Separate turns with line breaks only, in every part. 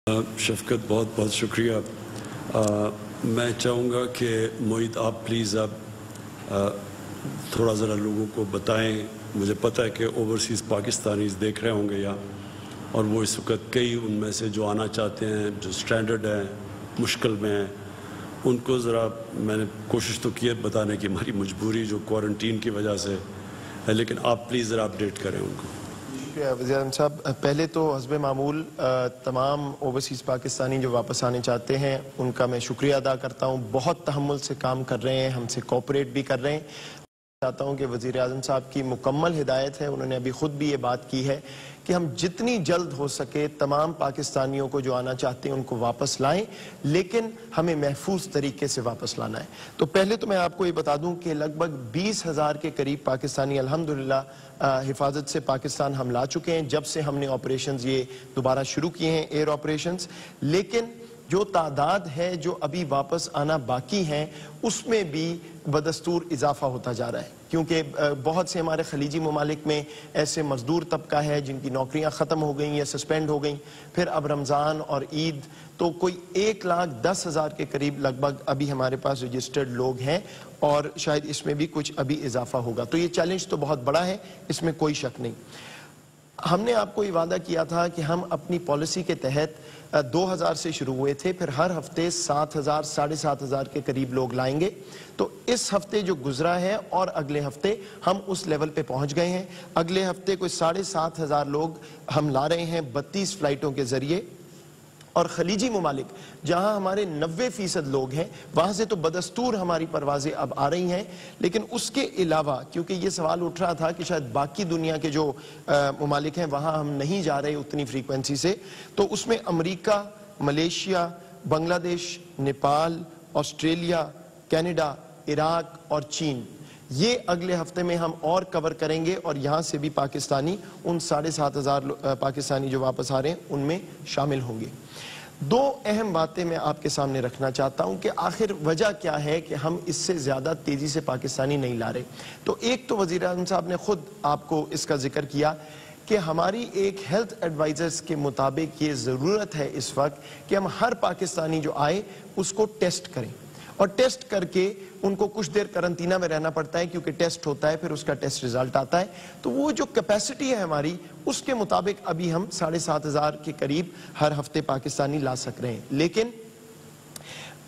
शफ़क़त बहुत बहुत शुक्रिया। मैं चाहूँगा कि मोहित आप प्लीज़ आप थोड़ा ज़रा लोगों को बताएं। मुझे पता है कि ओवरसीज़ पाकिस्तानीज़ देख रहे होंगे यहाँ, और वो इस वक्त कई उनमें से जो आना चाहते हैं, जो स्ट्रैंडेड हैं, मुश्किल में हैं, उनको ज़रा मैंने कोशिश तो की है बताने की, हमारी मजबूरी जो क्वारंटीन की वजह से है, लेकिन आप प्लीज़ ज़रा अपडेट करें उनको।
वज़ीर आज़म साहब, पहले तो हस्बे मामूल तमाम ओवरसीज़ पाकिस्तानी जो वापस आने चाहते हैं उनका मैं शुक्रिया अदा करता हूँ। बहुत तहम्मुल से काम कर रहे हैं, हमसे कोऑपरेट भी कर रहे हैं। चाहता हूँ कि वज़ीर आज़म साहब की मुकम्मल हिदायत है, उन्होंने अभी खुद भी ये बात की है कि हम जितनी जल्द हो सके तमाम पाकिस्तानियों को जो आना चाहते हैं उनको वापस लाएं, लेकिन हमें महफूज तरीके से वापस लाना है। तो पहले तो मैं आपको ये बता दूं कि लगभग 20,000 के करीब पाकिस्तानी अल्हम्दुलिल्लाह हिफाजत से पाकिस्तान हम ला चुके हैं, जब से हमने ऑपरेशंस ये दोबारा शुरू किए हैं, एयर ऑपरेशंस। लेकिन जो तादाद है जो अभी वापस आना बाकी हैं, उसमें भी बदस्तूर इजाफा होता जा रहा है, क्योंकि बहुत से हमारे खलीजी ममालिक में ऐसे मजदूर तबका है जिनकी नौकरियां ख़त्म हो गई या सस्पेंड हो गई। फिर अब रमज़ान और ईद, तो कोई 1,10,000 के करीब लगभग अभी हमारे पास रजिस्टर्ड लोग हैं, और शायद इसमें भी कुछ अभी इजाफा होगा। तो ये चैलेंज तो बहुत बड़ा है, इसमें कोई शक नहीं। हमने आपको ये वादा किया था कि हम अपनी पॉलिसी के तहत 2000 से शुरू हुए थे, फिर हर हफ्ते 7,000 7,500 के करीब लोग लाएंगे। तो इस हफ्ते जो गुजरा है और अगले हफ्ते हम उस लेवल पे पहुंच गए हैं। अगले हफ्ते कोई 7,500 लोग हम ला रहे हैं 32 फ्लाइटों के जरिए। और खलीजी ममालिक जहां हमारे 90% लोग हैं, वहां से तो बदस्तूर हमारी परवाजें अब आ रही हैं। लेकिन उसके अलावा, क्योंकि ये सवाल उठ रहा था कि शायद बाकी दुनिया के जो ममालिक हैं वहां हम नहीं जा रहे उतनी फ्रीक्वेंसी से, तो उसमें America, Malaysia, Bangladesh, Nepal, Australia, Canada, Iraq और चीन, ये अगले हफ्ते में हम और कवर करेंगे, और यहां से भी पाकिस्तानी, उन 7,500 पाकिस्तानी जो वापस आ रहे हैं उनमें शामिल होंगे। दो अहम बातें मैं आपके सामने रखना चाहता हूं कि आखिर वजह क्या है कि हम इससे ज्यादा तेजी से पाकिस्तानी नहीं ला रहे। तो एक तो वजीर आज़म साहब ने खुद आपको इसका जिक्र किया कि हमारी एक हेल्थ एडवाइजर्स के मुताबिक ये जरूरत है इस वक्त कि हम हर पाकिस्तानी जो आए उसको टेस्ट करें, और टेस्ट करके उनको कुछ देर करंटीना में रहना पड़ता है, क्योंकि टेस्ट होता है, फिर उसका टेस्ट रिजल्ट आता है। तो वो जो कैपेसिटी है हमारी, उसके मुताबिक अभी हम 7,500 के करीब हर हफ्ते पाकिस्तानी ला सक रहे हैं। लेकिन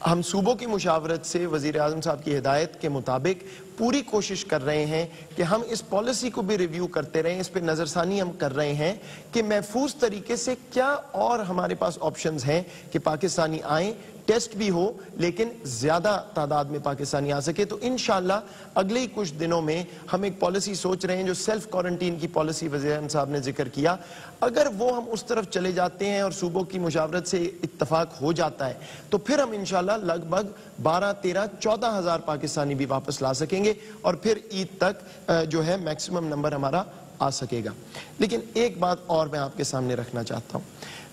हम सूबों की मुशावरत से वजीर आज़म साहब की हिदायत के मुताबिक पूरी कोशिश कर रहे हैं कि हम इस पॉलिसी को भी रिव्यू करते रहें, इस पर नज़रसानी हम कर रहे हैं कि महफूज तरीके से क्या और हमारे पास ऑप्शंस हैं कि पाकिस्तानी आएँ, टेस्ट भी हो, लेकिन ज्यादा तादाद में पाकिस्तानी आ सके। तो इंशाअल्लाह अगले ही कुछ दिनों में हम एक पॉलिसी सोच रहे हैं, जो सेल्फ क्वारंटीन की पॉलिसी वज़ीर साहब ने जिक्र किया। अगर वो हम उस तरफ चले जाते हैं और सूबों की मुशावरत से इत्तफाक हो जाता है, तो फिर हम इंशाअल्लाह लगभग 12, 13, 14,000 पाकिस्तानी भी वापस ला सकेंगे, और फिर ईद तक जो है मैक्सिमम नंबर हमारा आ सकेगा। लेकिन एक बात और मैं आपके सामने रखना चाहता हूँ,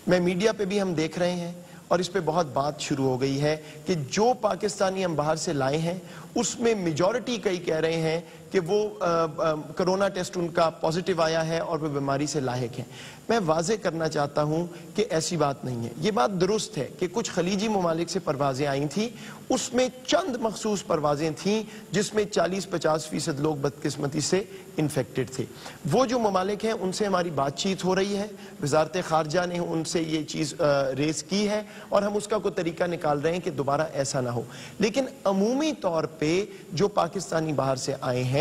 मैं मीडिया पे भी हम देख रहे हैं और इस पे बहुत बात शुरू हो गई है कि जो पाकिस्तानी हम बाहर से लाए हैं उसमें मेजॉरिटी कई कह रहे हैं कि वो कोरोना टेस्ट उनका पॉजिटिव आया है और वो बीमारी से लायक हैं। मैं वाजे करना चाहता हूं कि ऐसी बात नहीं है। ये बात दुरुस्त है कि कुछ खलीजी ममालिक से परवाजें आई थी, उसमें चंद मखसूस परवाजें थीं जिसमें 40-50% लोग बदकिस्मती से इन्फेक्टेड थे। वो जो ममालिक हैं उनसे हमारी बातचीत हो रही है, वजारत खारजा ने उनसे ये चीज़ रेस की है, और हम उसका कोई तरीका निकाल रहे हैं कि दोबारा ऐसा ना हो। लेकिन अमूमी तौर पे जो पाकिस्तानी बाहर से आए हैं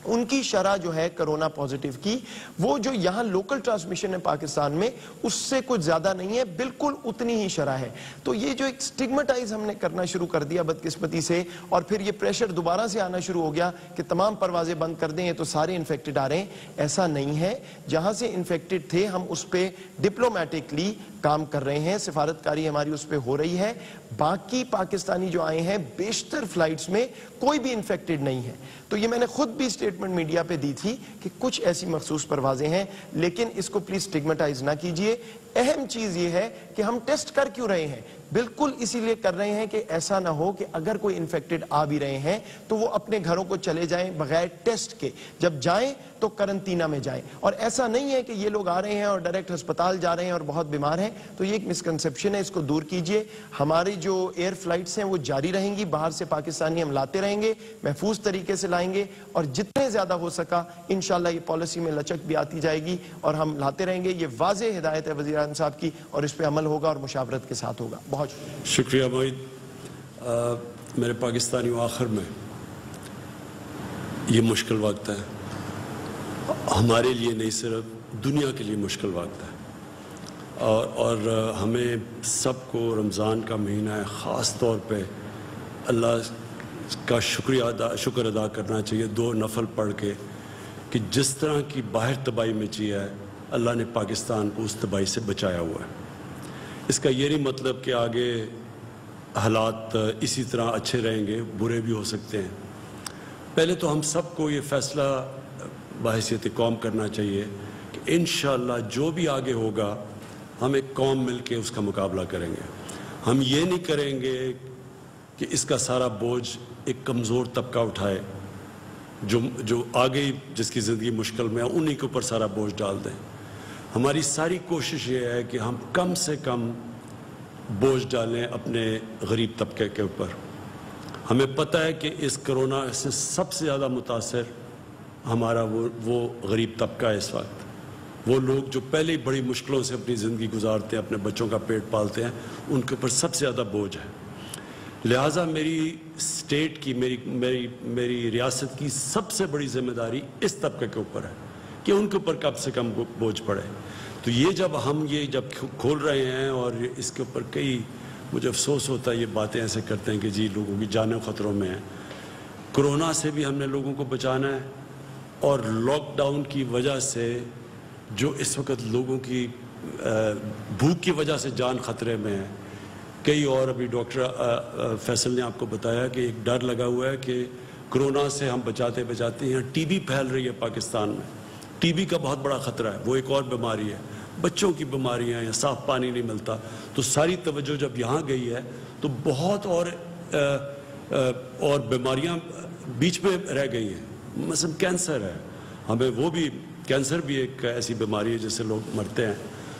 उनकी शरह जो है कोरोना पॉजिटिव की, वो जो यहाँ लोकल ट्रांसमिशन है पाकिस्तान में, उससे कुछ ज्यादा नहीं है, बिल्कुल उतनी ही शरह है। तो ये जो एक स्टिग्मेटाइज हमने करना शुरू कर दिया बदकिस्मती से, और फिर ये प्रेशर दोबारा से आना शुरू हो गया कि तमाम परवाजें बंद कर दें, तो सारे इन्फेक्टेड आ रहे हैं, ऐसा नहीं है। जहां से इन्फेक्टेड थे हम उस पर डिप्लोमेटिकली काम कर रहे हैं, सिफारतकारी हमारी उस पर हो रही है। बाकी पाकिस्तानी जो आए हैं बेशतर फ्लाइट्स में कोई भी इन्फेक्टेड नहीं है। तो ये मैंने खुद भी स्टेटमेंट मीडिया पे दी थी कि कुछ ऐसी मखसूस परवाजें हैं, लेकिन इसको प्लीज स्टिग्मेटाइज ना कीजिए। اہم چیز یہ ہے کہ ہم ٹیسٹ کر کیوں رہے ہیں؟ بالکل اسی لیے کر رہے ہیں کہ ایسا نہ ہو کہ اگر کوئی انفیکٹڈ آ بھی رہے ہیں تو وہ اپنے گھروں کو چلے جائیں بغیر ٹیسٹ کے، جب جائیں تو کرنٹینہ میں جائیں. اور ایسا نہیں ہے کہ یہ لوگ آ رہے ہیں اور ڈائریکٹ ہسپتال جا رہے ہیں اور بہت بیمار ہیں. تو یہ ایک مسکنسیپشن ہے، اس کو دور کیجئے. ہماری جو ایئر فلائٹس ہیں وہ جاری رہیں گی، باہر سے پاکستانی ہم لاتے رہیں گے، محفوظ طریقے سے لائیں گے، اور جتنے زیادہ ہو سکا انشاءاللہ یہ پالیسی میں لچک بھی آتی جائے گی اور ہم لاتے رہیں گے. یہ واضح ہدایت ہے وزیر اعظم صاحب کی، اور اس پہ عمل ہوگا اور مشاورت کے ساتھ ہوگا. بہت
شکریہ معید. میرے پاکستانیوں، آخر میں یہ مشکل وقت ہے، ہمارے لیے نہیں صرف دنیا کے لیے مشکل وقت ہے، اور ہمیں سب کو رمضان کا مہینہ ہے، خاص طور پہ اللہ کا شکر ادا کرنا چاہیے 2 نفل پڑھ کے کہ جس طرح کی باہر تباہی مچی ہے اللہ نے پاکستان کو اس تباہی سے بچایا ہوا ہے. اس کا یہ نہیں مطلب کہ آگے حالات اسی طرح اچھے رہیں گے، برے بھی ہو سکتے ہیں. پہلے تو ہم سب کو یہ فیصلہ بحیثیت قوم کرنا چاہیے کہ انشاءاللہ جو بھی آگے ہوگا ہم ایک قوم مل کے اس کا مقابلہ کریں گے. ہم یہ نہیں کریں گے کہ اس کا سارا بوجھ ایک کمزور طبقہ اٹھائے جو آگے جس کی زندگی مشکل میں ہے انہی کے اوپر سارا بوجھ ڈال دیں. ہماری ساری کوشش یہ ہے کہ ہم کم سے کم بوجھ ڈالیں اپنے غریب طبقے کے اوپر. ہمیں پتہ ہے کہ اس کرونا سے سب سے زیادہ متاثر ہمارا وہ غریب طبقہ ہے اس وقت. وہ لوگ جو پہلے ہی بڑی مشکلوں سے اپنی زندگی گزارتے ہیں، اپنے بچوں کا پیٹ پالتے ہیں، ان کے اوپر سب سے زیادہ بوجھ ہے. لہٰذا میری اسٹیٹ کی میری ریاست کی سب سے بڑی ذمہ داری اس طبقے کے اوپر ہے کہ ان کے اوپر کم سے کم بوجھ پڑے. تو یہ جب کھول رہے ہیں، اور اس کے اوپر مجھے افسوس ہوتا ہے یہ باتیں ایسے کرتے ہیں کہ جی لوگوں کی جانیں خطروں میں ہیں. کرونا سے بھی ہم نے لوگوں کو بچانا ہے، اور لاک ڈاؤن کی وجہ سے جو اس وقت لوگوں کی بھوک کی وجہ سے جان خطرے میں ہے. کئی اور ابھی ڈاکٹر فیصل نے آپ کو بتایا کہ ایک ڈر لگا ہوا ہے کہ کرونا سے ہم بچاتے ہیں ٹی بی پھیل رہی ہے پاکستان میں. ٹی بی کا بہت بڑا خطرہ ہے، وہ ایک اور بیماری ہے، بچوں کی بیماریاں ہیں، صاف پانی نہیں ملتا. تو ساری توجہ جب یہاں گئی ہے تو بہت اور بیماریاں بیچ میں رہ گئی ہیں. مثلا کینسر ہے، ہمیں وہ بھی کینسر بھی ایک ایسی بیماری ہے جس سے لوگ مرتے ہیں.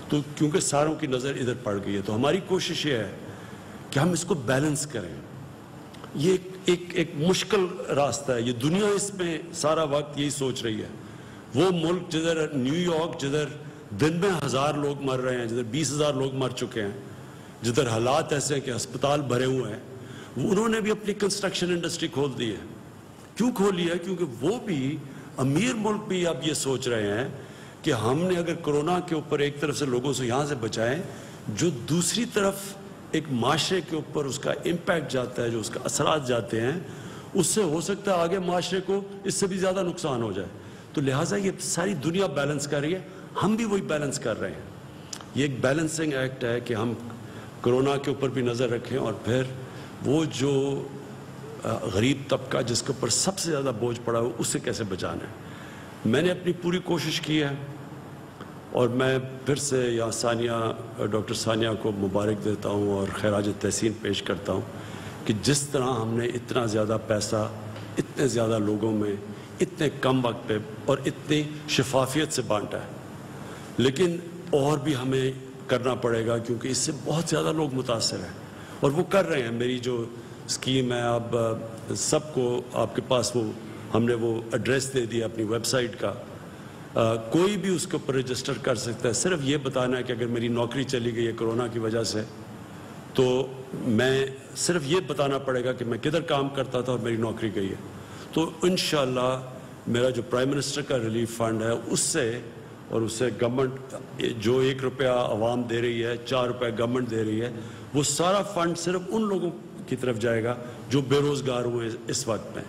تو کیونکہ ساروں کی نظر ادھر پڑ گئی ہے، تو ہماری کوشش یہ ہے کہ ہم اس کو بیلنس کریں. یہ ایک مشکل راستہ ہے، یہ دنیا اس میں سارا وقت یہی سوچ رہی ہے. وہ ملک جدھر نیو یارک، جدھر دن میں 1000 لوگ مر رہے ہیں، جدھر 20,000 لوگ مر چکے ہیں، جدھر حالات ایسے ہیں کہ ہسپتال بھرے ہوئے ہیں، انہوں نے بھی اپنی کنسٹرکشن انڈسٹری کھول دی ہے. کیوں کھولی ہے؟ کیونکہ وہ بھی امیر ملک بھی اب یہ سوچ رہے ہیں کہ ہم نے اگر کرونا کے اوپر ایک طرف سے لوگوں سے یہاں سے بچائیں، جو دوسری طرف ایک معاشرے کے اوپر اس کا امپیکٹ جاتا ہے، جو اس کا اثرات جاتے ہیں، اس سے ہو سکتا ہے آگے معاشرے کو اس سے بھی زیادہ نقصان ہو جائے. تو لہٰذا یہ ساری دنیا بیلنس کر رہی ہے، ہم بھی وہی بیلنس کر رہے ہیں. یہ ایک بیلنسنگ ایکٹ ہے کہ ہم کرونا کے اوپر بھی نظر رکھیں، اور پھر وہ جو غریب طبقہ جس کے اوپر سب سے زیادہ بوجھ پڑا ہو اسے کیسے بچانا ہے. میں نے اپنی پوری کوشش کی ہے، اور میں پھر سے یہاں ڈاکٹر ثانیہ کو مبارک دیتا ہوں اور خراج تحسین پیش کرتا ہوں کہ جس طرح ہم نے اتنا زیادہ پیسہ اتنے زیادہ لوگوں میں اتنے کم وقت پہ اور اتنی شفافیت سے بانٹا ہے. لیکن اور بھی ہمیں کرنا پڑے گا، کیونکہ اس سے بہت زیادہ لوگ متاثر ہیں، اور وہ کر رہے ہیں. میری جو اسکیم ہے، اب سب کو آپ کے پاس ہم نے وہ ایڈریس دے دیا اپنی ویب سائٹ کا. کوئی بھی اس کے اوپر رجسٹر کر سکتا ہے. صرف یہ بتانا ہے کہ اگر میری نوکری چلی گئی ہے کرونا کی وجہ سے، تو میں صرف یہ بتانا پڑے گا کہ میں کدھر کام کرتا تھا اور میری نوکری گئی ہے. تو انشاءاللہ میرا جو پرائم منسٹر کا ریلیف فنڈ ہے اس سے گورنمنٹ جو 1 روپیہ عوام دے رہی ہے، 4 روپے گورنمنٹ دے رہی ہے، وہ سارا فنڈ صرف ان لوگوں کی طرف جائے گا جو بے روزگار ہوئے اس وقت میں.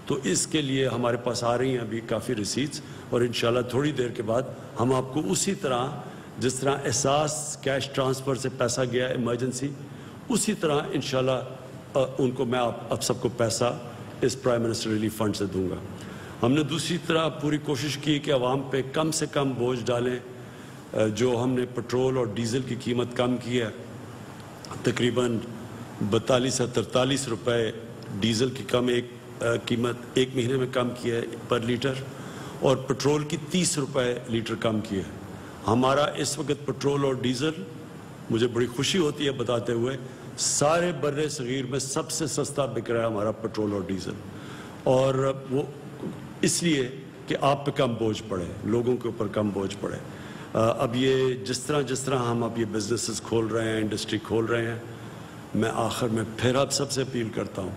تو اس کے لیے ہمارے پاس آ رہی ہیں ابھی کافی ریسیٹس، اور انشاءاللہ تھوڑی دیر کے بعد ہم آپ کو اسی طرح جس طرح احساس کیش ٹرانسفر سے پیسہ گیا ایمرجنسی، اسی طرح انشاءاللہ ان کو میں آپ سب کو پیسہ اس پرائم منسٹر ریلیف فنڈ سے دوں گا. ہم نے دوسری طرح پوری کوشش کی کہ عوام پہ کم سے کم بوجھ ڈالیں. जो हमने पेट्रोल और डीज़ल की कीमत कम की है, तकरीबन 42 से 43 रुपए डीज़ल की कीमत एक महीने में कम की है पर लीटर, और पेट्रोल की 30 रुपए लीटर कम की है। हमारा इस वक्त पेट्रोल और डीज़ल, मुझे बड़ी खुशी होती है बताते हुए, सारे बर्रे सगीर में सबसे सस्ता बिक रहा है हमारा पेट्रोल और डीज़ल। और वो इसलिए कि आप पे कम बोझ पड़े, लोगों के ऊपर कम बोझ पड़े। अब ये जिस तरह हम अब ये बिजनेसेस खोल रहे हैं, इंडस्ट्री खोल रहे हैं, मैं आखिर में फिर आप सबसे अपील करता हूँ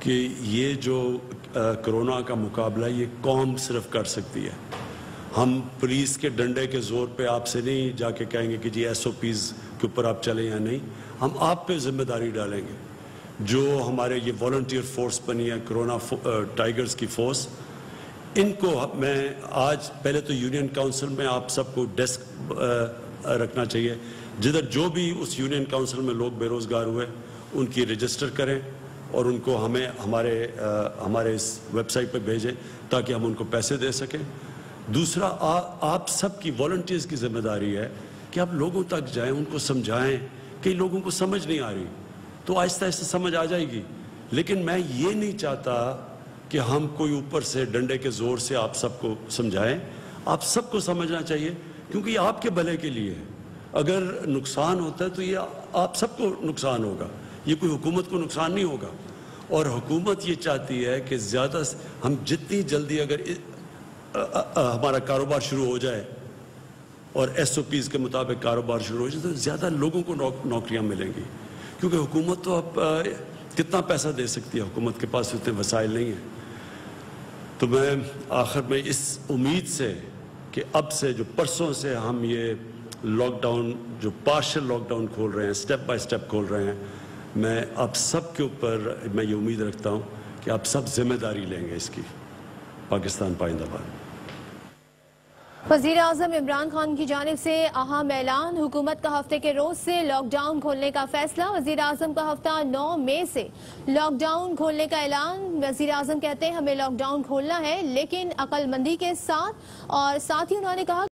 कि ये जो कोरोना का मुकाबला ये कौम सिर्फ कर सकती है। हम पुलिस के डंडे के ज़ोर पे आपसे नहीं जाके कहेंगे कि जी SOPs के ऊपर आप चलें या नहीं, हम आप पे जिम्मेदारी डालेंगे। जो हमारे ये वॉलंटियर फोर्स बनी है, कोरोना टाइगर्स की फोर्स, इनको मैं आज पहले तो यूनियन काउंसिल में आप सबको डेस्क रखना चाहिए, जिधर जो भी उस यूनियन काउंसिल में लोग बेरोज़गार हुए उनकी रजिस्टर करें और उनको हमें हमारे इस वेबसाइट पर भेजें ताकि हम उनको पैसे दे सकें। दूसरा, आप सबकी वॉलंटियर्स की जिम्मेदारी है कि आप लोगों तक जाएं, उनको समझाएं। कई लोगों को समझ नहीं आ रही तो आहिस्ता आहिस्ता समझ आ जाएगी, लेकिन मैं ये नहीं चाहता कि हम कोई ऊपर से डंडे के जोर से आप सबको समझाएं। आप सबको समझना चाहिए क्योंकि ये आपके भले के लिए है। अगर नुकसान होता है तो ये आप सबको नुकसान होगा, ये कोई हुकूमत को नुकसान नहीं होगा। और हुकूमत ये चाहती है कि ज़्यादा हम जितनी जल्दी अगर हमारा कारोबार शुरू हो जाए और SOPs के मुताबिक कारोबार शुरू हो जाए तो ज़्यादा लोगों को नौकरियां मिलेंगी, क्योंकि हुकूमत तो अब कितना पैसा दे सकती है, हुकूमत के पास उतने वसाइल नहीं है। तो मैं आखिर में इस उम्मीद से कि अब से जो परसों से हम ये लॉकडाउन, जो पार्शियल लॉकडाउन खोल रहे हैं, स्टेप बाय स्टेप खोल रहे हैं, मैं आप सब के ऊपर मैं ये उम्मीद रखता हूँ कि आप सब जिम्मेदारी लेंगे इसकी। पाकिस्तान पाइंदाबाद।
वज़ीर आज़म इमरान खान की जानिब से अहम ऐलान, हुकूमत का हफ्ते के रोज से लॉकडाउन खोलने का फैसला। वज़ीर आज़म का हफ्ता 9 मई से लॉकडाउन खोलने का ऐलान। वज़ीर आज़म कहते हैं हमें लॉकडाउन खोलना है लेकिन अक्लमंदी के साथ, और साथ ही उन्होंने कहा